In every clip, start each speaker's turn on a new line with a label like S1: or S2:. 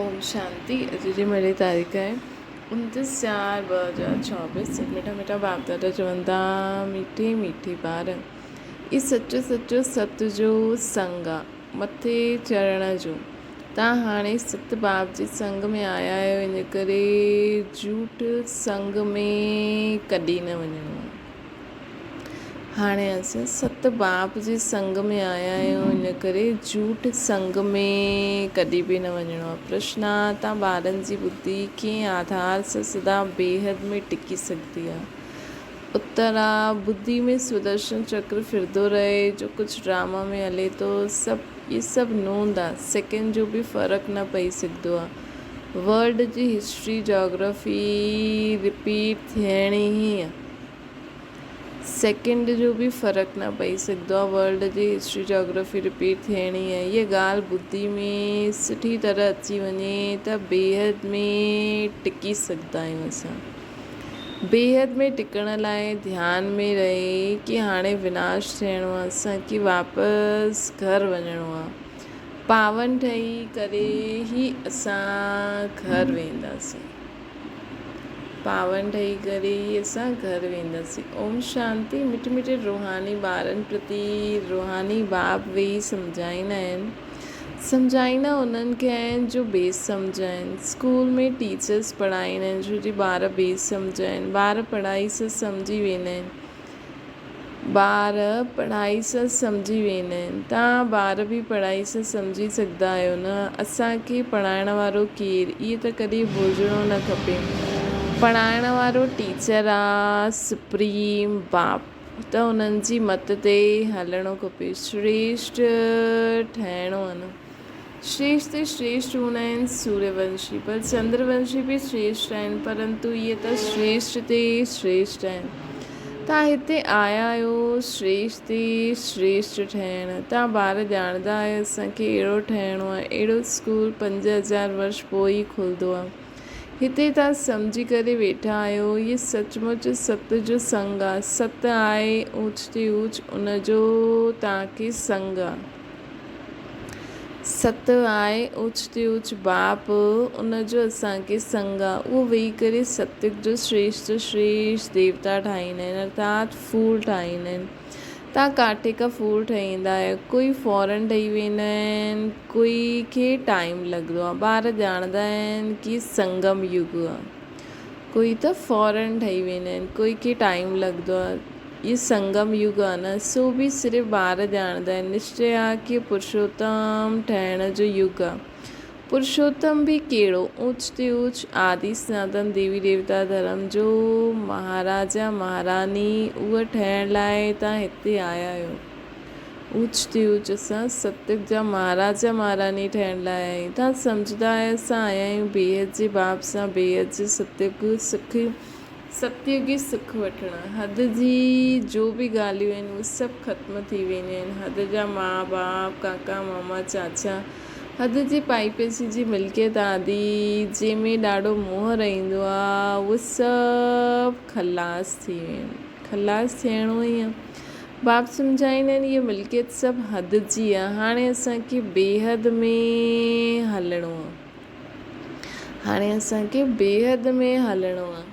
S1: ओम शांति। अॼु जी मिड़ी तारीख़ आहे 29/4/2024। मिठा मिठा बाप दादा चवंदा मीठी मीठी ॿार, ई सचो सचो सत जो संग आहे मथे चढ़ण जो। तव्हां हाणे सत बाप जे संग में आया आहियो, इन करे झूठ संग में कॾहिं न वञिणो आहे। हाणे असां सत बाप जे संग में आया आहियूं, इन करे झूठ संग में कॾहिं बि न वञिणो आहे। प्रश्न आहे, तव्हां ॿारनि जी बुद्धि कीअं आधार सां सदा बेहद में टिकी सघंदी आहे? उत्तर आहे, बुद्धि में सुदर्शन चक्र फिरंदो रहे, जो कुझु ड्रामा में हले थो इहे सभु नूंद आहे, सेकेंड जो बि फ़र्क़ु न पई सघंदो आहे। वर्ल्ड जी हिस्ट्री जोग्राफी रिपीट थियणी ई आहे, सेकेंड जो बि फ़र्क़ु न पई सघंदो आहे। वर्ल्ड जी हिस्ट्री जोग्राफी रिपीट थियणी आहे। इहा ॻाल्हि बुद्धि में सुठी तरह अची वञे त बेहद में टिकी सघंदा आहियूं असां। बेहद में टिकण लाइ ध्यान में रहे कि हाणे विनाश थियणो आहे, असांखे वापसि घर वञिणो आहे। पावन ठही करे ई असां घर वेंदासीं, पावन ठही करे ई असां घर वेंदासीं। ओम शांति। मिठे मिठे रूहानी ॿारनि प्रति रूहानी बाप वेही सम्झाईंदा उन्हनि खे आहिनि जो बेसम्झ आहिनि। स्कूल में टीचर्स पढ़ाईंदा आहिनि छो जी ॿार बेसम्झ आहिनि। ॿार पढ़ाई सां सम्झी वेंदा आहिनि, तव्हां ॿार बि पढ़ाई सां सम्झी सघंदा आहियो न। असांखे पढ़ाइण वारो केरु, इहे त कॾहिं भुलिजणो न खपे। पढ़ाइण वारो टीचर आहे सुप्रीम बाप, त उन्हनि जी मत ते हलणो खपे, श्रेष्ठ ठहिणो आहे न। श्रेष्ठ ते श्रेष्ठ हूंदा आहिनि सूर्यवंशी, पर चंद्रवंशी बि श्रेष्ठ आहिनि, परंतु इहे त श्रेष्ठ ते श्रेष्ठ आहिनि। तव्हां हिते आया आहियो श्रेष्ठ ते श्रेष्ठ ठहिणु। तव्हां ॿार ॼाणंदा आहियो असांखे अहिड़ो ठहिणो आहे। अहिड़ो स्कूल 5000 वर्ष पोइ ई खुलंदो आहे। हिते तव्हां सम्झी करे वेठा आहियो, इहे सचमुच सत जो संग आहे। सत आहे ऊच ते ऊच, उनजो तव्हांखे संग आहे। सत आहे ऊच ते ऊच बाप, उनजो असांखे संग आहे। उहो वेही करे सत्युग जो श्रेष्ठ श्रेष्ठ देवता ठाहींदा आहिनि, अर्थात फूल ठाहींदा आहिनि। तव्हां काथे का फूल ठहींदा आहियो, कोई फौरन ठही वेंदा आहिनि, कोई खे टाइम लॻंदो आहे। ॿार ॼाणंदा आहिनि कि संगम युग आहे, कोई त फौरन ठही वेंदा आहिनि, कोई खे टाइम लॻंदो आहे। इहो संगम युग आहे न, सो बि सिर्फ़ु ॿार ॼाणंदा आहिनि। निश्चय आहे कि पुरुषोत्तम ठहिण जो युग आहे। पुरुषोत्तम बि कहिड़ो, ऊच ते ऊच आदि सनातन देवी देवता धर्म जो महाराजा महारानी, उहा ठहिण लाइ तव्हां हिते आया आहियो। ऊच ते ऊच असां सत्युग जा महाराजा महारानी ठहिण लाइ आया आहियूं। तव्हां सम्झंदा आहियो असां आया आहियूं बेहद जे बाप सां, बेहद जे सत्युगी सुख वठणु। हद जी जो बि ॻाल्हियूं आहिनि उहे सभु ख़त्म थी वेंदियूं आहिनि। हद जा माउ बाप काका मामा चाचा, हद जी पाई पैसे जी मिल्कियत आदि जंहिंमें ॾाढो मोह रहंदो आहे, उहे सभु खलास थी वियूं आहिनि। खलास थियणो ई आहे। बाप सम्झाईंदा आहिनि इहा मिल्कियत सभु हद जी आहे। हाणे असांखे बेहद में हलणो आहे।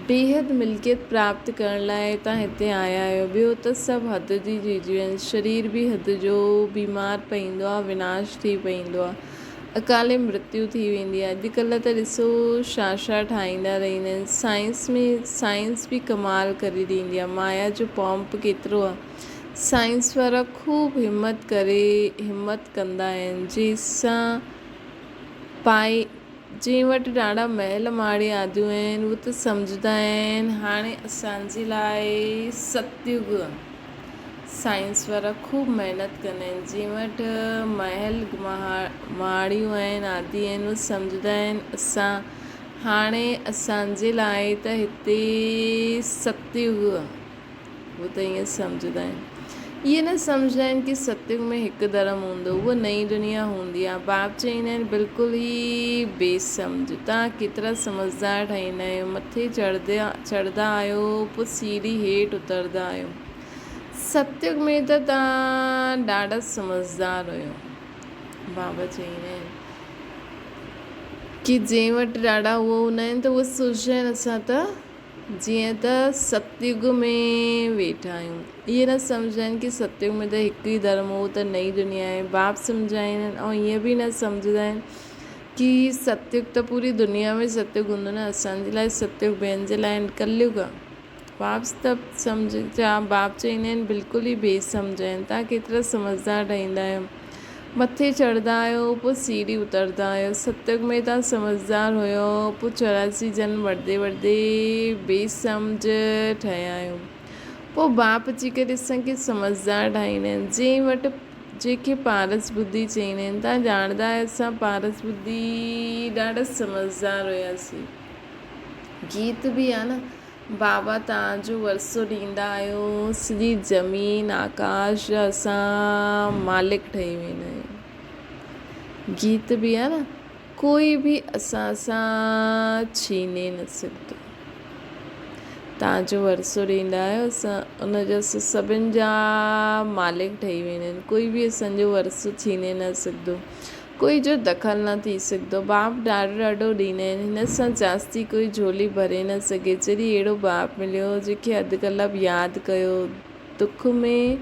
S1: बेहद मिल्कियत प्राप्त करण लाइ तव्हां हिते आया आहियो। ॿियो त सभु हद जी चीजियूं आहिनि। शरीर बि हद जो, बीमार पवंदो आहे, विनाश थी पवंदो आहे, अकाले मृत्यु थी वेंदी आहे। अॼुकल्ह त ॾिसो छा ठाहींदा रहंदा आहिनि। साइंस बि कमाल करे ॾींदी आहे। माया जो पॉम्प केतिरो आहे। साइंस वारा ख़ूब हिमत कंदा आहिनि, जंहिं वटि ॾाढा महल माड़े आदियूं आहिनि, उहे त सम्झंदा आहिनि हाणे असांजे लाइ सतयुग आहे। साइंस वारा ख़ूब महिनत कंदा आहिनि। जंहिं वटि महल माड़ियूं आहिनि आदि आहिनि, उहे सम्झंदा आहिनि हाणे असांजे लाइ त हिते सतयुग आहे। उहे त ईअं सम्झंदा आहिनि। इहे न सम्झंदा आहिनि कि सतयुग में हिकु धर्म हूंदो, उहा नई दुनिया हूंदी आहे। बाप चवंदा आहिनि बिल्कुलु ई बेसम्झ। तव्हां केतिरा समझदार ठहींदा आहियो, मथे चढ़ंदा आहियो, पोइ सीढ़ी हेठि उतरंदा आहियो। सतयुग में त तव्हां ॾाढा समझदार हुयो। बाबा चवंदा आहिनि कि जंहिं वटि ॾाढा उहो हूंदा आहिनि त उहे सोचंदा आहिनि असां त जीअं त सतयुग में वेठा आहियूं। इहे न सम्झंदा आहिनि कि सतयुग में त हिकु ई धर्म हो, त नई दुनिया आहे। बाप सम्झाईंदा आहिनि ऐं ईअं बि न सम्झंदा आहिनि कि सतयुग त पूरी दुनिया में सतयुग हूंदो न, असांजे लाइ सतयुग ॿियनि जे लाइ कलयुग आहे। बाप त बाप चवंदा आहिनि बिल्कुलु ई बेसम्झ आहिनि। तव्हां केतिरा समझदार ठहींदा आहियो, मथे चढ़ंदा आहियो पोइ सीढ़ी उतरंदा आहियो। सतयुग में तव्हां समझदार हुयो, पोइ 84 जन्म वठंदे वठंदे बेसम्झ ठहिया आहियो। पोइ बाप अची करे असांखे समझदार ठाहींदा आहिनि। जंहिंखे पारस बुद्धि चईंदा आहिनि। तव्हां ॼाणंदा आहियो असां पारस बुद्धि ॾाढा समझदार हुयासीं। गीत बि आहे न, बाबा तव्हांजो वरसो ॾींदा आहियो, सॼी ज़मीन आकाश जा असां मालिक ठही वेंदा आहियूं। गीत बि आहे न, कोई बि असां सां छीने न सघंदो। तव्हांजो वरसो ॾींदा आहियो, असां उनजा सभिनि जा मालिक ठही वेंदा आहिनि। कोई बि असांजो वरसो छीने न सघंदो, कोई जो दख़ल न थी सघंदो। बाप ॾाढो ॾाढो ॾींदा आहिनि, हिन सां जास्ती कोई झोली भरे न सघे। जॾहिं अहिड़ो बाप मिलियो जंहिंखे अधु कलाक यादि कयो, दुख में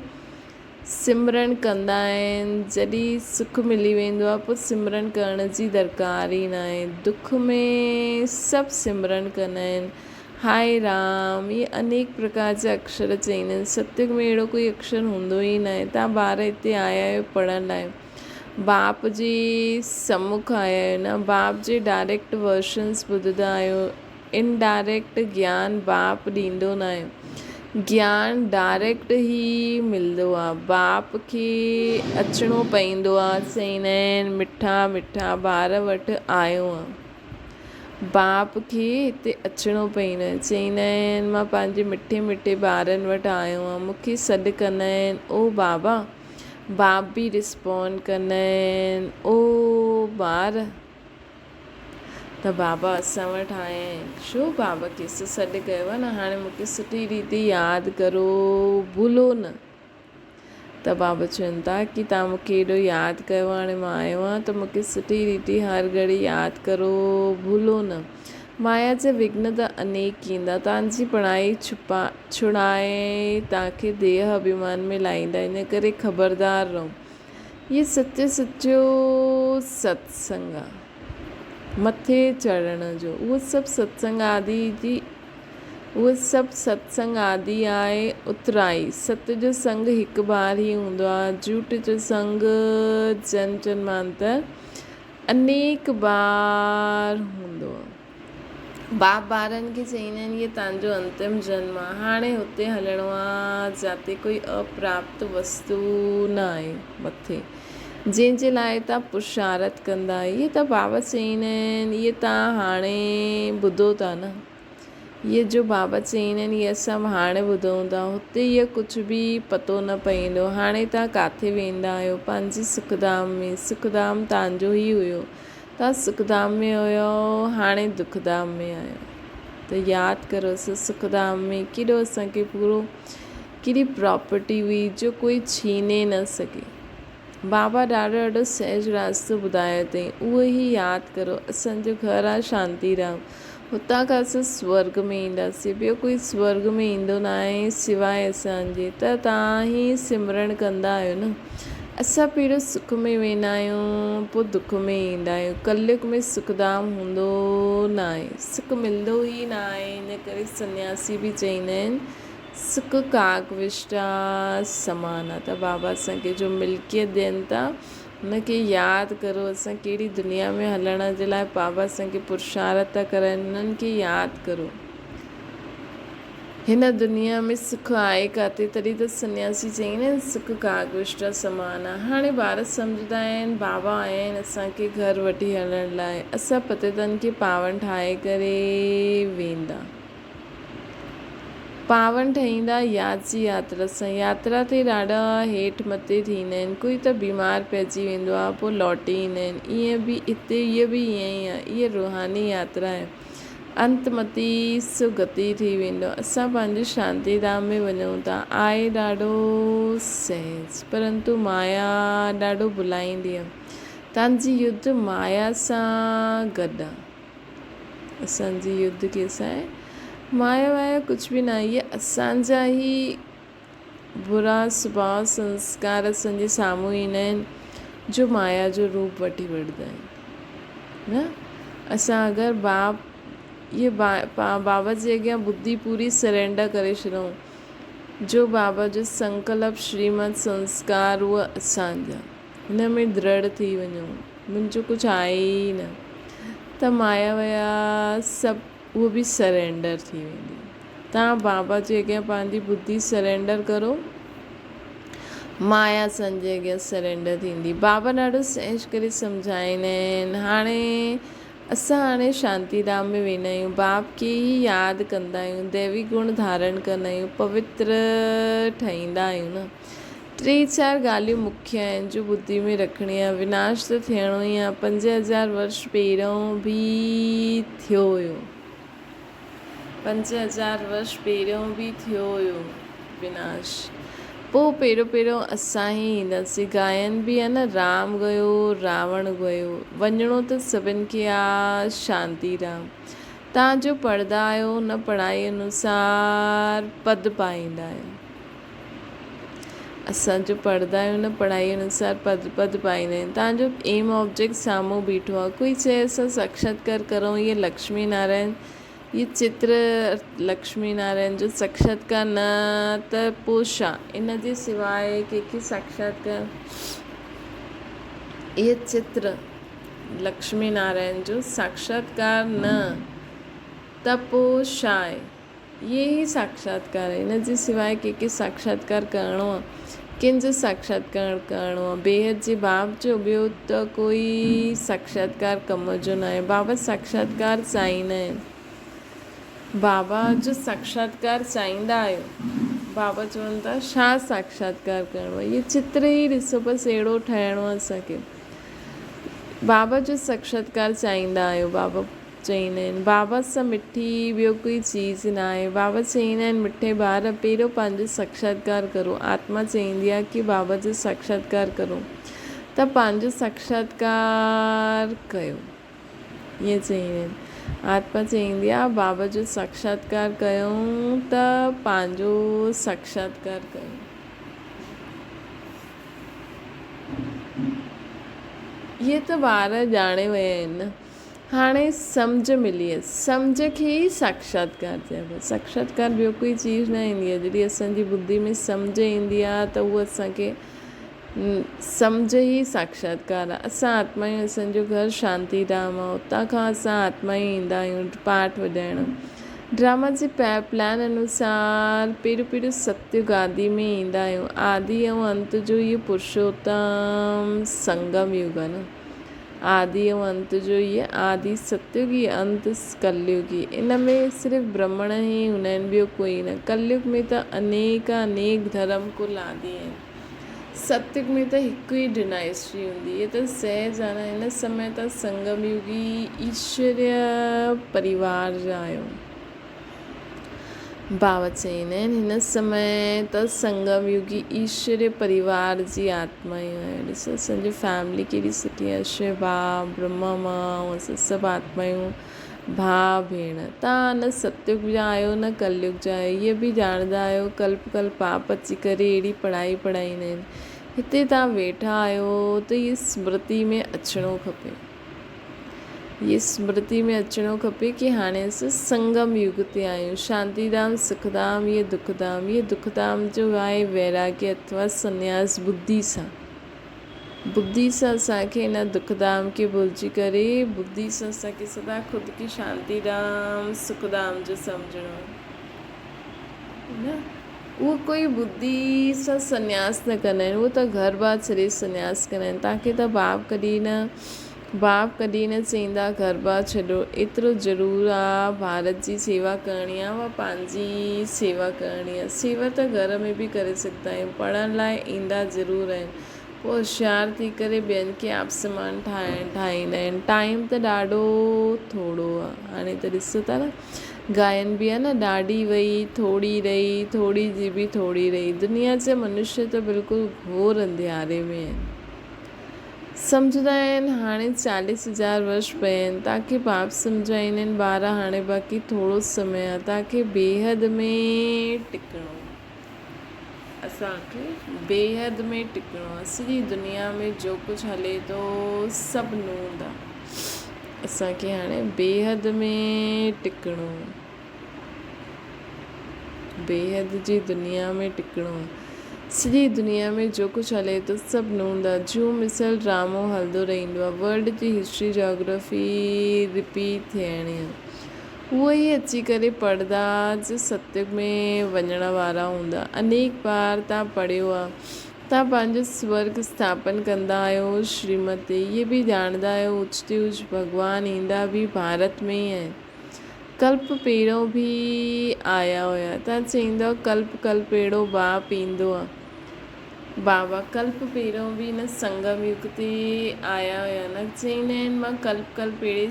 S1: सिमरन कंदा आहिनि। जॾहिं सुख मिली वेंदो आहे पोइ सिमरन करण जी दरकार ई न आहे। दुख में सभु सिमरन कंदा आहिनि, हाय राम, ये अनेक प्रकार जा अक्षर चईंदा आहिनि। सतयुग में अहिड़ो कोई अक्षर हूंदो ई न आहे। तव्हां ॿार हिते आया आहियो पढ़ण लाइ, बाप जे सम्मुख आया आहियो न, बाप जे डायरेक्ट वर्शन्स ॿुधंदा आहियो। इनडायरेक्ट ज्ञान बाप ॾींदो न आहे, ज्ञान डायरेक्ट ई मिलंदो आहे। बाप खे अचिणो पवंदो आहे। चईंदा आहिनि मिठा मिठा ॿार वटि आयो आहे। बाप खे हिते अचिणो पवंदो आहे। चईंदा आहिनि मां पंहिंजे मिठे मिठे ॿारनि वटि आयो आहियां, मूंखे सॾु कंदा आहिनि ओ बाबा। बाप बि रिस्पॉन्ड कंदा आहिनि ओ ॿार। त बाबा असां वटि आया आहिनि, छो बाबा कंहिंसां सॾु कयो आहे न, हाणे मूंखे सुठी रीति यादि करो, भूलो न। त बाबा चवनि था कि तव्हां मूंखे एॾो यादि कयो, हाणे मां आयो आहियां त मूंखे सुठी रीति हर घड़ी यादि करो, भूलो न। माया जा विघ्न त अनेक ईंदा, तव्हांजी पढ़ाई छुड़ाए तव्हांखे देह अभिमान में लाहींदा, इन करे ख़बरदार रहो। ये सचो सत्संग आहे, मथे चढ़ण जो। उहो सभु सत्संग आदि आहे उतराई। सत्य जो संग हिकु बार ई हूंदो आहे, झूठ जो संग जन जन्मांतर अनेक बार हूंदो आहे। बाप ॿारनि खे चईंदा आहिनि इहे तव्हांजो अंतिम जन्म आहे, हाणे हुते हलणो आहे जिते कोई अप्राप्त वस्तु न आहे मथे, जंहिंजे लाइ तव्हां पुरुषारथ कंदा। इहे त बाबा चईंदा आहिनि, इहे तव्हां हाणे ॿुधो था न, इहे जो बाबा चईंदा आहिनि इहे असां हाणे ॿुधूं था। हुते इहो कुझु बि पतो न पवंदो। हाणे तव्हां किथे वेंदा आहियो, पंहिंजे सुखधाम में। सुखधाम तव्हांजो ई हुयो, तव्हां सुखधाम में हुयो, हाणे दुखधाम में आहियो। त यादि करो असां सुखधाम में केॾो असांखे पूरो केॾी प्रॉपर्टी हुई जो कोई छीने न सघे। बाबा ॾाढो ॾाढो सहज रास्तो ॿुधायो अथई, उहो ई यादि करो। असांजो घरु आहे शांतीराम, हुतां खां असां स्वर्ग में ईंदासीं, ॿियो कोई स्वर्ग में ईंदो न आहे सवाइ असांजे। त तव्हां ई सिमरन कंदा आहियो न। असां पहिरियों सुख में वेंदा आहियूं, पोइ दुख में ईंदा आहियूं। कलयुग में सुखधाम हूंदो न आहे, सुख मिलंदो ई न आहे। इन करे सन्यासी बि चईंदा आहिनि सुख कागविष्टा समान आहे। त बाबा असांखे जो मिल्कियत ॾियनि था हुनखे यादि करो। असां कहिड़ी दुनिया में हलण जे लाइ बाबा असांखे पुरुषारथ था करनि, उन्हनि खे यादि करो। हिन दुनिया में सुख आहे किथे, तॾहिं त सन्यासी चईंदा आहिनि सुख कागविष्टा समान आहे। हाणे ॿार सम्झंदा आहिनि बाबा आया आहिनि असांखे घर वठी हलण लाइ, असां पतितनि खे पावन ठाहे करे वेंदा, पावन ठहींदा यादि जी यात्रा सां। यात्रा ते ॾाढा हेठि मथे थींदा आहिनि, कोई त बीमार पइजी वेंदो आहे पोइ लौटी ईंदा आहिनि। ईअं बि हिते इहा बि ईअं ई आहे, इहा रूहानी यात्रा आहे। अंतमती सुगति थी वेंदो। असां पंहिंजे शांतीधाम में वञूं था, आहे ॾाढो सहज, परंतु माया ॾाढो बुलाईंदी आहे। तव्हांजी युद्ध माया सां गॾु आहे। असांजी युद्ध कंहिंसां आहे? माया वाया कुझु बि न आहे। इहे असांजा ई बुरा सुभाउ संस्कार असांजे साम्हूं ईंदा आहिनि जो माया जो रूप वठी वठंदा आहिनि न। असां अगरि बाबा जे अॻियां बुद्धि पूरी सरेंडर करे छॾूं, जो बाबा जो संकल्प श्रीमत संस्कार उहा असांजा, हिन में दृढ़ थी वञूं, मुंहिंजो कुझु आहे ई न, त माया वया सभु उहो बि सरेंडर थी वेंदी। तव्हां बाबा जे अॻियां पंहिंजी बुद्धि सरेंडर करो, माया संजे अॻियां सरेंडर थींदी। बाबा ॾाढो सहज करे सम्झाईंदा आहिनि। असां शांतीधाम में वेंदा आहियूं, बाप खे ई यादि कंदा आहियूं, दैवी गुण धारण कंदा आहियूं, पवित्र ठहींदा आहियूं न। 3-4 ॻाल्हियूं मुख्य आहिनि जो बुद्धि में रखणी आहे। विनाश त थियणो ई आहे। 5000 वर्ष पहिरियों बि थियो हुयो, 5000 वर्ष पहिरियों बि थियो हुयो विनाश। पोइ पहिरियों असां ई ईंदासीं। गायन बि आहे न, राम गयो रावण गयो, वञिणो त सभिनि खे आहे शांतीधाम। तव्हां जो पढ़ंदा आहियो हुन पढ़ाई अनुसार पद पाईंदा आहियो। असां जो पढ़ंदा आहियूं न पढ़ाई अनुसार पद पाईंदा आहिनि। तव्हांजो एम ऑब्जेक्ट साम्हूं बीठो आहे। कोई चए असां साक्षात्कार करूं, ये लक्ष्मी नारायण, ये चित्र लक्ष्मी नारायण जो साक्षात्कार न, त पोइ छा? इन जे सवाइ कंहिंखे साक्षात्कार, ये चित्र लक्ष्मी नारायण जो साक्षात्कार न, त पोइ छा आहे? ये ई साक्षात्कार आहे। इन जे सवाइ कंहिंखे साक्षात्कार करिणो आहे, कंहिंजो साक्षात्कार करिणो आहे? बेहद जे बाप जो ॿियो त कोई साक्षात्कार कम जो न आहे। बाबा साक्षात्कार चाहींदा आहिनि। बाबा जो साक्षात्कार चाहींदा आहियो। बाबा चवनि था छा साक्षात्कार करिणो आहे? ये चित्र ई ॾिसो, बसि अहिड़ो ठहिणो आहे असांखे। बाबा जो साक्षात्कार चाहींदा आहियो। बाबा चईंदा आहिनि बाबा सां मिठी ॿियो कोई चीज़ न आहे। बाबा चईंदा आहिनि मिठे ॿार पहिरियों पंहिंजो साक्षात्कार करो। आत्मा चईंदी आहे कि बाबा जो साक्षात्कार करो, त पंहिंजो साक्षात्कार कयो। ईअं चईंदा आहिनि। आत्मा चईंदी आहे बाबा जो साक्षात्कार कयूं त पंहिंजो साक्षात्कार कयूं। इहे त ॿार ॼाणे विया आहिनि न। हाणे सम्झ मिली आहे, सम्झ खे ई साक्षात्कार चइबो आहे। साक्षात्कार ॿियो कोई चीज़ न ईंदी आहे। जॾहिं असांजी बुद्धि में सम्झ ईंदी आहे त उहा असांखे सम्झ ई साक्षात्कार आहे। असां आत्मा आहियूं, असांजो घर शांतीधाम आहे, उतां खां असां आत्मा ई ईंदा आहियूं पाठ वॼाइण। ड्रामा जे प्लान अनुसार पहिरियों सत्युग आदि में ईंदा आहियूं। आदि ऐं अंत जो इहो पुरुषोत्तम संगम युग आहे न। आदि ऐं अंत जो इहे आदि सत्युगी, अंत कलयुगी। इन में सिर्फ़ु ब्राह्मण ई हूंदा आहिनि, ॿियो कोई न। कलयुग में त अनेक धर्म कुल आदि आहिनि। सत्युग में त हिकु ई डिनाइस्टी हूंदी। इहे त सहज आहे। हिन समय त संगम युगी ईश्वरीय परिवार जा आहियो। बाबा चईंदा आहिनि हिन समय त संगम युगी ईश्वरीय परिवार जी आत्मायूं आहियूं। ॾिसो असांजी फैमिली केॾी सुठी आहे। शिव भाउ, ब्रह्मा मां, असां सभु आत्मायूं, भाउ भेण। तव्हां न सत्युग जा आहियो न कलयुग जा आहियो। इहे बि ॼाणंदा आहियो कल्प पाप अची करे अहिड़ी पढ़ाई पढ़ाईंदा आहिनि। हिते तव्हां वेठा आहियो त इहे स्मृति में अचिणो खपे। ये स्मृति में अचिणो खपे कि हाणे असां संगम युग ते आहियूं। शांतीधाम, सुखधाम, ये दुखधाम। ये दुखधाम जो आहे वैराग्य अथवा संन्यास बुद्धि सां। बुद्धि सां असांखे हिन दुखधाम खे भुलिजी करे बुद्धि सां असांखे सदा ख़ुदि खे शांतीधाम सुखधाम जो सम्झणो न। उहो कोई बुद्धि सां संन्यास न कंदा आहिनि। उहो त घर बार छॾे संन्यास कंदा आहिनि। तव्हांखे त बाप कॾहिं न चईंदा घर बार छॾो। एतिरो ज़रूरु आहे भारत जी सेवा करणी आहे वा पंहिंजी सेवा करणी आहे। सेवा त घर में बि करे सघंदा आहियूं। पढ़ण लाइ ईंदा ज़रूरु आहिनि, पोइ होशियार थी करे ॿियनि खे आपसमान ठाहींदा आहिनि। टाइम त ॾाढो थोरो आहे। हाणे त ॾिसो था न, गायन बि आहे न, ॾाढी वई थोरी रही, थोरी जी बि थोरी रही। दुनिया जा मनुष्य त बिल्कुलु घोर अंधियारे में आहिनि। सम्झंदा आहिनि हाणे 40,000 वर्ष पिया आहिनि। तव्हांखे बाप सम्झाईंदा आहिनि 12 हाणे बाक़ी थोरो समय आहे, तव्हांखे बेहद में टिकणो, असांखे बेहद में टिकणो आहे। सॼी दुनिया में जो कुझु हले थो सभु नूंद आहे, असांखे हाणे बेहद में टिकणो, बेहद जी दुनिया में टिकणो आहे। सॼी दुनिया में जो कुझु हले थो सभु नूंद आहे। जूं मिसल ड्रामो हलंदो रहंदो आहे, वर्ल्ड जी हिस्ट्री जोग्राफी रिपीट थियणी आहे। उहे ई अची करे पढ़ंदा जो सत्युग में वञण वारा हूंदा। अनेक बार तव्हां पढ़ियो आहे, तव्हां पंहिंजो स्वर्ग स्थापन कंदा आहियो श्रीमत ते, इहे बि ॼाणंदा आहियो उचते उच भॻवानु ईंदा बि भारत में ई आहिनि। कल्प पहिरियों बि आया हुया, तव्हां चईंदव कल्प पहिरियों बाप ईंदो आहे। बाबा कल्प पहिरियों बि हिन संगम युग ते आया हुया न, चईंदा आहिनि मां कल्प पहिरें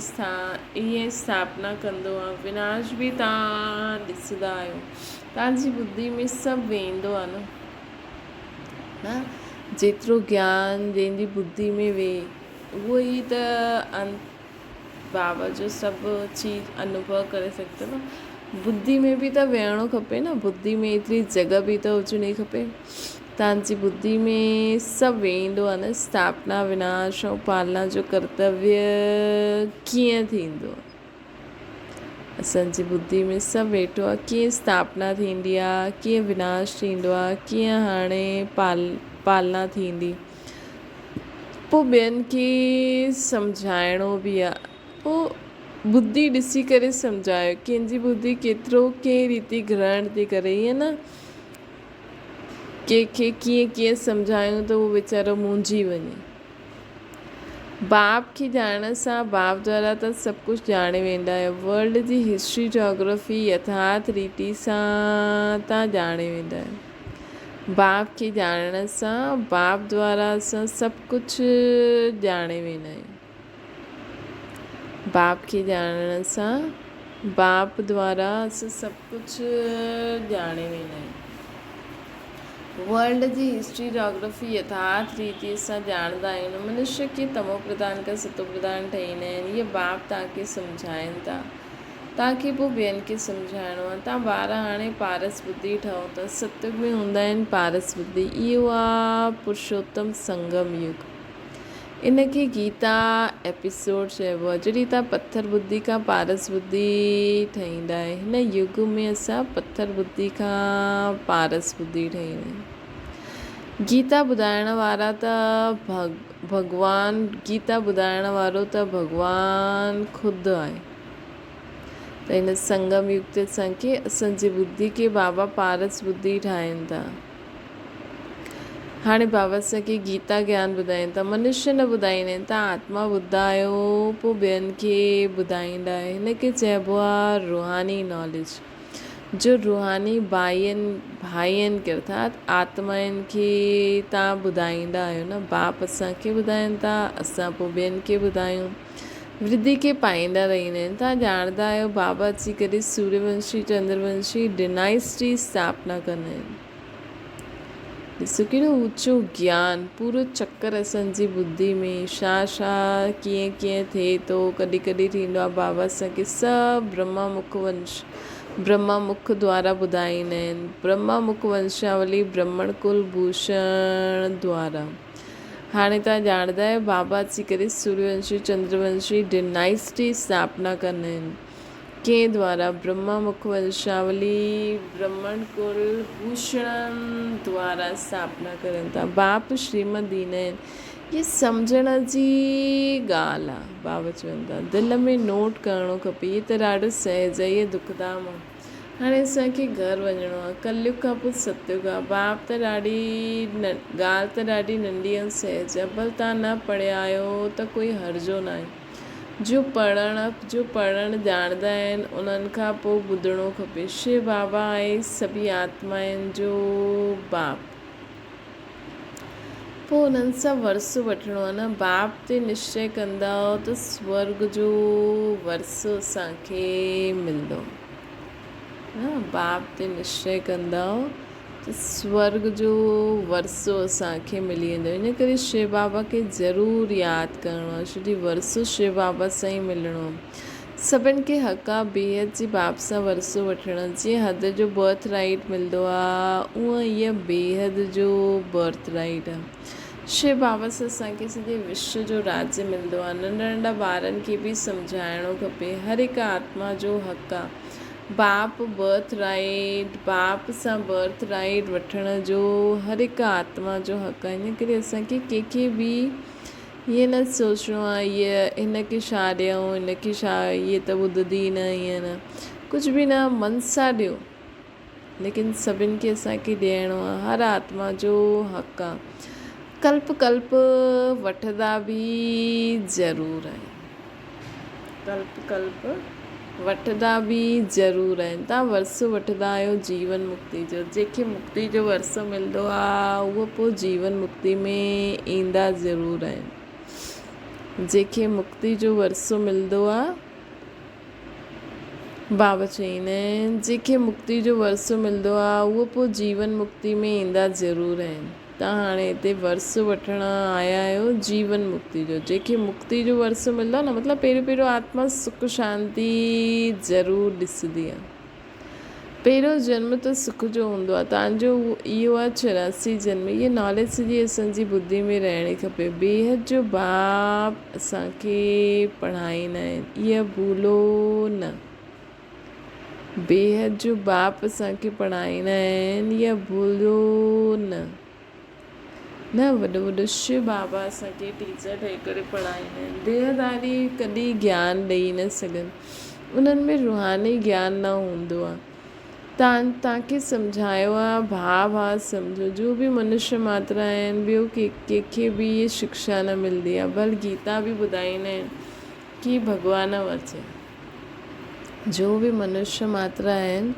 S1: ईअं स्थापना कंदो आहे। विनाश बि तव्हां ॾिसंदा आहियो, तव्हांजी बुद्धि में सभु वेंदो आहे न, जेतिरो ज्ञान जंहिंजी बुद्धि में वेहे उहो ई त बाबा जो सभु चीज अनुभव करे सघंदो न। बुद्धि में बि त वेहणो खपे न, बुद्धि में एतिरी जॻह बि त हुजणी खपे। तव्हांजी बुद्धि में सभु वेंदो आहे न, स्थापना विनाश ऐं पालना जो कर्तव्य कीअं थींदो आहे। असांजी बुद्धि में सभु वेठो आहे, कीअं स्थापना थींदी आहे, कीअं विनाश थींदो आहे, कीअं हाणे पालना थींदी। पोइ ॿियनि खे सम्झाइणो बि आहे, पोइ बुद्धि ॾिसी करे सम्झायो, कंहिंजी बुद्धि केतिरो कंहिं रीति ग्रहण थी करे, ईअं न कंहिंखे कीअं कीअं सम्झायूं त उहो वीचारो मुंझी वञे। बाप खे ॼाणण सां बाप द्वारा त सभु कुझु ॼाणे वेंदा आहियो। वर्ल्ड जी हिस्ट्री जोग्राफी यथार्थ रीति सां तव्हां ॼाणे वेंदा आहियो। बाप खे ॼाणण सां बाप द्वारा असां सभु कुझु ॼाणे वेंदा आहियूं। बाप खे ॼाणण सां बाप द्वारा असां सभु कुझु ॼाणे वेंदा आहियूं। वर्ल्ड जी हिस्ट्री जोग्राफी यथार्थ रीति सां ॼाणंदा आहियूं। मनुष्य खे तमो प्रधान खां सतो प्रधान ठाहींदा आहिनि। इहे बाप तव्हांखे सम्झाइनि था, तव्हांखे पोइ ॿियनि खे सम्झाइणो आहे। तव्हां ॿार हाणे पारस बुद्धि ठहो था, सत्युग में हूंदा आहिनि पारस बुद्धि। इहो आहे पुरुषोत्तम संगम युग। इनखे गीता एपिसोड चइबो आहे। जॾहिं तव्हां पत्थर बुद्धि खां पारस बुद्धि ठाहींदा आहियो, हिन युग में असां पत्थर बुद्धि खां पारस बुद्धि ठाहींदा आहियूं। गीता ॿुधाइण वारा त भॻवानु, गीता ॿुधाइण वारो त भॻवानु ख़ुदि आहे। त हिन संगम युग ते असांखे असांजी बुद्धि खे बाबा पारस बुद्धि ठाहिनि था। हाणे बाबा असांखे गीता ज्ञान ॿुधाइनि था, मनुष्य न ॿुधाईंदा आहिनि। तव्हां आत्मा ॿुधा आहियो, पोइ ॿियनि खे ॿुधाईंदा आहियो। हिनखे चइबो आहे रूहानी नॉलेज। जो रूहानी भाइयनि खे अर्थात आत्माउनि खे तव्हां ॿुधाईंदा आहियो न। बाप असांखे ॿुधाइनि था, असां पोइ ॿियनि खे ॿुधायूं। वृद्धि खे पाईंदा रहंदा आहिनि। तव्हां ॼाणंदा आहियो बाबा अची करे सूर्यवंशी चंद्रवंशी डिनाइस्टी स्थापना कंदा आहिनि। ॾिसो केॾो ऊचो ज्ञान, पूरो चक्कर असांजी बुद्धि में छा छा कीअं कीअं थिए थो, कॾहिं कॾहिं थींदो आहे। बाबा असांखे सभु ब्रह्मा मुख द्वारा ॿुधाईंदा आहिनि। ब्रह्मा मुख वंशावली ब्रह्मण कुल भूषण द्वारा। हाणे तव्हां ॼाणंदा आहियो बाबा अची करे सूर्यवंशी चंद्रवंशी डिनाइस्टी स्थापना कंदा आहिनि। कंहिं द्वारा? ब्रह्मा मुख वंशावली ब्रह्मण कुल भूषण द्वारा स्थापना करनि था। बाप श्रीमत ॾींदा आहिनि। ये सम्झण जी ॻाल्हि आहे। बाबा चवनि था दिलि में नोट करिणो खपे। इहे त ॾाढो सहज आहे, इहे दुखधाम आहे। हाणे असांखे घर वञिणो आहे, कलयुग खां पोइ सतयुग आहे। बाप त ॻाल्हि त ॾाढी नंढी ऐं सहज आहे। भले तव्हां न पढ़िया आहियो त कोई हर्जो न आहे। जो पढ़णु ॼाणंदा आहिनि उन्हनि खां पोइ ॿुधणो खपे। शिव बाबा आहे सभी आत्माउनि जो बाप। पोइ उन्हनि सां वरसो वठिणो आहे न। बाप ते निश्चय कंदा त स्वर्ग जो वरसो असांखे मिलंदो। बाप ते निश्चय कंदा त स्वर्ग जो वरसो असांखे मिली वेंदो। इन करे शिव बाबा खे ज़रूरु यादि करिणो आहे, छोकी वरसो शिव बाबा सां ई मिलणो। सभिनि खे हक़ आहे बेहद जी बाप सां वरसो वठण। जीअं हद जो बर्थ राइट मिलंदो आहे, उअं इहा बेहद जो बर्थ राइट आहे। शिव बाबा सां असांखे सॼे विश्व जो राज्य मिलंदो आहे। नंढा नंढा ॿारनि खे बि सम्झाइणो खपे, हर हिकु आत्मा जो हक़ आहे बाप बर्थ राइट, बाप सां बर्थ राइट वठण जो हर हिकु आत्मा जो हक़ आहे। इन करे असांखे कंहिंखे बि ईअं न सोचिणो आहे ईअं हिनखे छा ॾियूं, हिनखे छा, इहे त ॿुधंदी न, ईअं न, कुझु बि न, मन सां ॾियो, लेकिन सभिनि खे असांखे ॾियणो आहे। हर आत्मा जो हक़ आहे। कल्प कल्प वठंदा बि ज़रूरु आहिनि, कल्प कल्प वठंदा बि ज़रूरु आहिनि। तव्हां वरसो वठंदा आहियो जीवन मुक्ति जो। जंहिंखे मुक्ति जो वरसो मिलंदो आहे उहो पोइ जीवन मुक्ति में ईंदा ज़रूरु आहिनि। जंहिंखे मुक्ति जो वरसो मिलंदो आहे, बाबा चईंदा आहिनि जंहिंखे मुक्ति जो वरसो मिलंदो आहे उहो पोइ जीवन मुक्ति में ईंदा ज़रूरु आहिनि। तव्हां हाणे हिते वरसो वठण आया आहियो जीवन मुक्ति जो। जंहिंखे मुक्ति जो वरसो मिलंदो आहे न, मतिलबु पहिरियों पहिरियों आत्मा सुख शांति ज़रूरु ॾिसंदी आहे। पहिरियों जन्म त सुख जो हूंदो आहे। तव्हांजो इहो आहे 84 जन्म। इहा नॉलेज सॼी असांजी बुद्धि में रहणी खपे। बेहद जो बाप असांखे पढ़ाईंदा आहिनि, इहा भूलो न। बेहद जो बाप असांखे पढ़ाईंदा आहिनि, इहा भूलो न। न वॾो वॾो शिव बाबा असांखे टीचर ठही करे पढ़ाईंदा आहिनि। देहदारी कॾहिं ज्ञान ॾेई न सघनि, उन्हनि में रूहानी ज्ञान न हूंदो आहे। तव्हांखे सम्झायो आहे भाउ भाउ सम्झो। जो बि मनुष्य मात्रा आहिनि, ॿियो कंहिंखे बि इहा शिक्षा न मिलंदी आहे। बल गीता बि ॿुधाईंदा आहिनि कि भॻवान वचे। जो बि मनुष्य मात्रा आहिनि,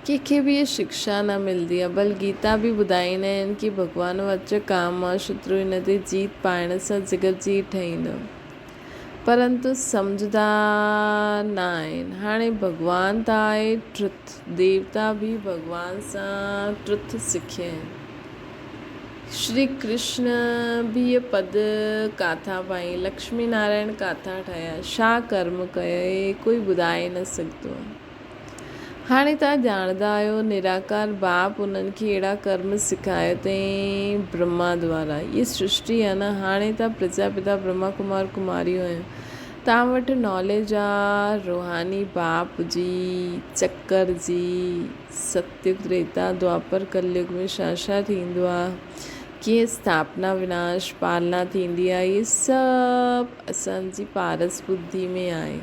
S1: कंहिंखे बि इहा शिक्षा न मिलंदी आहे। बल गीता बि ॿुधाईंदा आहिनि कि भॻवान वच काम आहे, शत्रु हिन ते जीत पाइण सां जगत जीत ठाहींदो, परंतु सम्झंदा न आहिनि। हाणे भॻवान त आहे ट्रुथ, देवता बि भॻवान सां ट्रुथ सिखिया आहिनि। श्री कृष्ण बि इहे पद काथां पाई, लक्ष्मी नारायण काथां ठहिया, छा कर्म कयो कोई ॿुधाए न सघंदो आहे। हाणे तव्हां ॼाणंदा आहियो निराकार बाप उन्हनि खे अहिड़ा कर्म सिखायो अथई ब्रह्मा द्वारा। इहा सृष्टि आहे न। हाणे तव्हां प्रजापिता ब्रह्मा कुमार कुमारियूं आहियो, तव्हां वटि नॉलेज आहे रूहानी बाप जी, चक्कर जी, सतयुग त्रेता द्वापर कलयुग में छा छा थींदो आहे, कीअं स्थापना विनाश पालना थींदी आहे, इहे सभु असांजी पारस बुद्धि में आहे।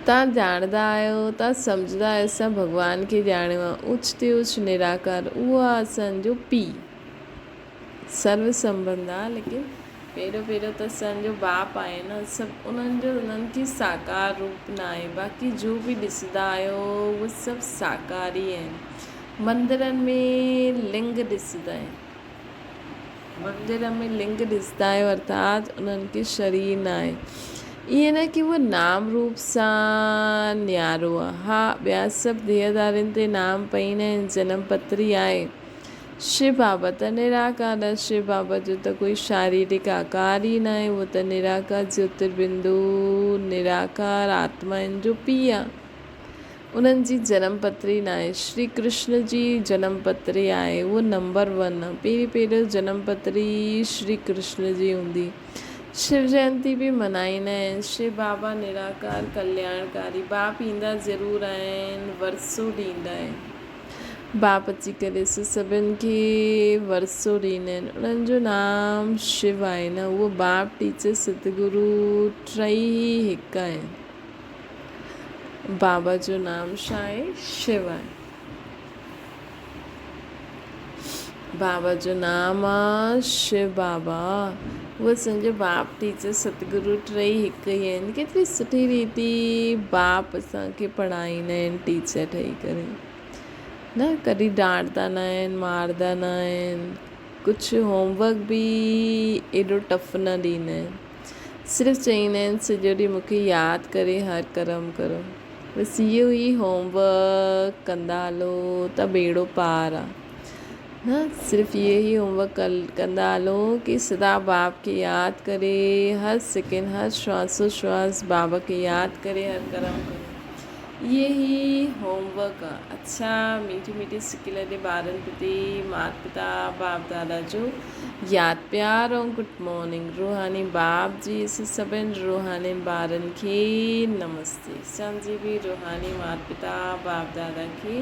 S1: तव्हां ॼाणंदा आहियो, तव्हां सम्झंदा आहियो असां भॻवान खे ॼाणियो आहे। उच ते उच निराकार, उहो आहे असांजो पीउ। सर्व संबंध आहे, लेकिन पहिरियों पहिरियों त असांजो बाप आहे न। सभु उन्हनि खे साकार रूप न आहे। बाक़ी जो बि ॾिसंदा आहियो उहे सभु साकार ई आहिनि। मंदरनि में लिंग ॾिसंदा आहिनि, मंदर में लिंग ॾिसंदा आहियो, अर्थात उन्हनि खे शरीर न आहे। ईअं न कि उहो नाम रूप सां न्यारो आहे। हा, ॿिया सभु देहदारियुनि ते नाम पाईंदा आहिनि, जनम पत्री आहे। शिव बाबा त निराकार आहे। शिव बाबा जो त कोई शारीरिक आकार ई न आहे। उहो त निराकार ज्योतिर्बिंदु, निराकार आत्माउनि जो पीउ आहे। उन्हनि जी जनम पत्री न आहे। श्री कृष्ण जी जनम पत्री आहे, उहो नंबर 1 आहे। पहिरीं पहिरियों जनम पत्री श्री कृष्ण जी हूंदी। शिव जयंती बि मल्हाईंदा आहिनि। शिव बाबा निराकार कल्याणकारी बाप ईंदा ज़रूरु आहिनि, वरसो ॾींदा आहिनि। बाप अची करे सभिनि खे वरसो ॾींदा आहिनि। उन्हनि जो नाम शिव आहे न। उहो बाप टीचर सतगुरु टई हिकु आहिनि। बाबा जो नाम छा आहे? शिव आहे। बाबा जो नाम आहे शिव बाबा। उहो असांजो बाप टीचर सतगुरु टई हिकु ई आहिनि। केतिरी सुठी रीति बाप असांखे पढ़ाईंदा आहिनि टीचर ठही करे न। कॾहिं डांटदा न आहिनि, मारदा न आहिनि। कुझु होमवर्क बि एॾो टफ न ॾींदा आहिनि। सिर्फ़ु चईंदा आहिनि सॼो ॾींहुं मूंखे यादि करे हर कर्म करो। बसि इहो ई होमवर्क कंदा हलो त बेड़ो पार आहे। हाँ, सिर्फ़ ये ही होमवर्क कंदा हलो कि सदा बाप खे यादि करे, हर सेकेंड हर श्वासोश्वास बाबा खे यादि करे हर कर्म करो। ये ही होमवर्क आहे। अच्छा, मीठी मीठी सिकी लॻे ॿारनि प्रति माता पिता बाप दादा जो यादि प्यार ऐं गुड मॉर्निंग। रूहानी बाप जी सभिनि रूहानी ॿारनि खे नमस्ते। सम्झी बि रूहानी माता पिता बाप दादा खे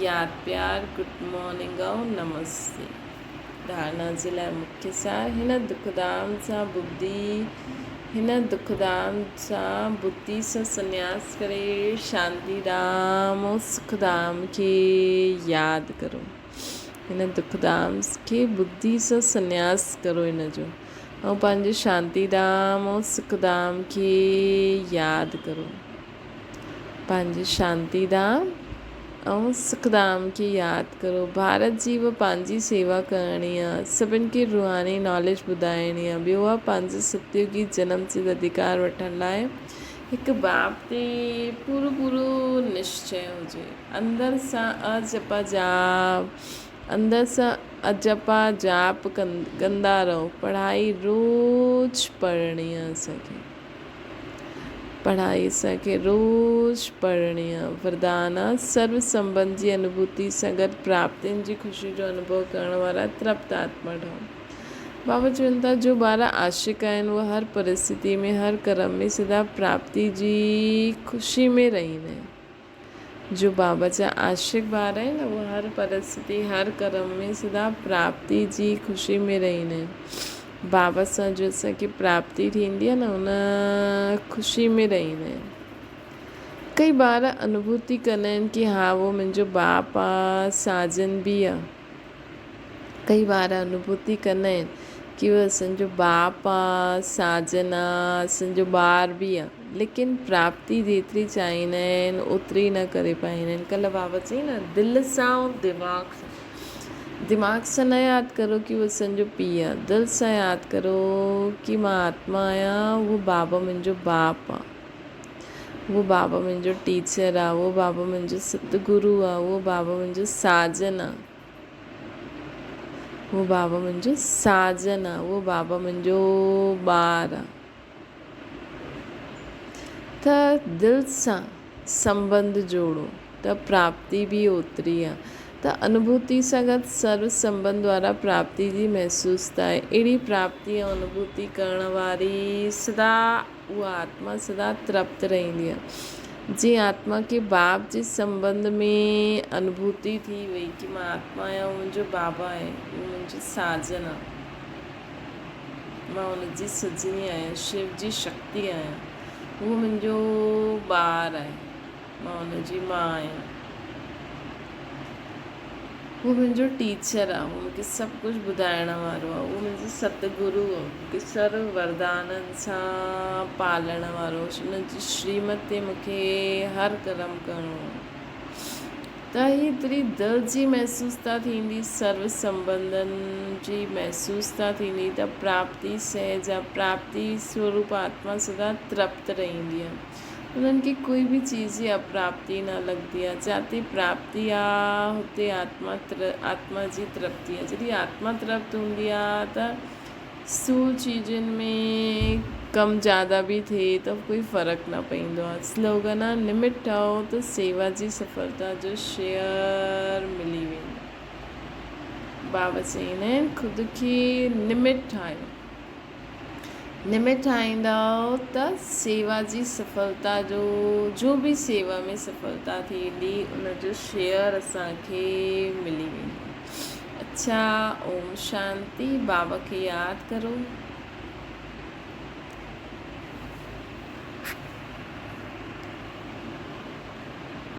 S1: यादि प्यार गुड मॉर्निंग ऐं नमस्ते। धारणा जे लाइ मुख्य सार, हिन दुखधाम सां बुद्धि सां संन्यास करे शांतिधाम ऐं सुखधाम खे यादि करो। हिन दुखधाम खे बुद्धि सां संन्यास करो हिन जो, ऐं पंहिंजे शांतिधाम ऐं सुखधाम खे यादि करो। पंहिंजे शांतिधाम ऐं सुखधाम खे यादि करो। भारत जी उहा पंहिंजी सेवा करणी आहे, सभिनि खे रूहानी नॉलेज ॿुधाइणी आहे। ॿियो आहे पंहिंजे सतयुगी जनम सिद्ध अधिकार वठण लाइ हिकु बाप ते पूरो निश्चय हुजे। अंदर सां अजपा जाप कंदा रहो। पढ़ाई रोज़ पढ़णी आहे असांखे, पढ़ाई असांखे रोज़ पढ़णी आहे। वरदान आहे सर्व संबंध जी अनुभूति सां गॾु प्राप्तियुनि जी ख़ुशी जो अनुभव करण वारा तृप्त आत्मा ठहो। बाबा चवनि था जो ॿार आशिक आहिनि उहे हर परिस्थिति में हर कर्म में सदा प्राप्ति जी ख़ुशी में रहींदा आहिनि। जो बाबा जा आशिक ॿार आहिनि उहे हर परिस्थिति हर कर्म में सदा प्राप्ति जी ख़ुशी में रहींदा आहिनि। बाबा सां जो असांखे प्राप्ति थींदी आहे न, उन ख़ुशी में रहींदा आहिनि। कई ॿार अनुभूति कंदा आहिनि कि हा वो मुंहिंजो बाप आहे, साजन बि आहे। कई ॿार अनुभूति कंदा आहिनि कि उहो असांजो बाप आहे, साजन आहे, असांजो ॿार बि आहे, लेकिन प्राप्ति जेतिरी चाहींदा आहिनि ओतिरी न करे पाईंदा आहिनि। कल्ह बाबा चई न, दिलि सां ऐं दिमाग़ सां न यादि करो कि उहो असांजो पीउ आहे। दिलि सां यादि करो कि मां आत्मा आहियां, उहो बाबा मुंहिंजो बाप आहे, उहो बाबा मुंहिंजो टीचर आहे, उहो बाबा मुंहिंजो सतगुरु आहे, उहो बाबा मुंहिंजो साजन आहे, उहो बाबा मुंहिंजो साजन आहे, उहो बाबा मुंहिंजो ॿार आहे। त दिलि सां संबंध जोड़ो त प्राप्ति बि ओतिरी आहे। त अनुभूति सां गॾु सर्व संबंध वारा प्राप्ति जी महसूसता आहे। अहिड़ी प्राप्ति ऐं अनुभूति करण वारी सदा उहा आत्मा सदा तृप्त रहंदी आहे। जीअं आत्मा खे बाप जे संबंध में अनुभूति थी वई कि मां आत्मा आहियां, मुंहिंजो बाबा आहे, उहो मुंहिंजो साजन आहे, मां हुनजी सजनी आहियां, शिव जी शक्ति आहियां, उहो मुंहिंजो ॿार आहे, मां हुनजी मां आहियां, उहो मुंहिंजो टीचर आहे, उहो मूंखे सभु कुझु ॿुधाइण वारो आहे, उहो मुंहिंजो सतगुरु आहे, मूंखे सर्व वरदाननि सां पालण वारो, हुनजी श्रीमत ते मूंखे हर कर्म करिणो आहे। त हेतिरी दिलि जी महसूसता थींदी, सर्व संबंधनि जी महसूसता थींदी त प्राप्ति सहज आहे। प्राप्ति स्वरूप आत्मा सदा तृप्त रहंदी आहे। उन्हनि खे कोई बि चीज़ जी अप्राप्ति न लॻंदी आहे। जिते प्राप्ति आहे हुते आत्मा जी तृप्ति आहे। जॾहिं आत्मा तृप्त हूंदी आहे त स्थूल चीज़ुनि में कम ज़्यादा बि थिए त कोई फ़र्क़ु न पवंदो आहे। स्लोगन आहे, निमित ठाहो त सेवा जी सफलता जो शेयर मिली वेंदो। बाबा चवंदा आहिनि ख़ुदि खे निमित ठाहियो, निमित ठाहींदव त सेवा जी सफलता जो बि सेवा में सफलता थींदी उनजो शेयर असांखे मिली वेंदो। अच्छा, ओम शांति। बाबा खे यादि करो।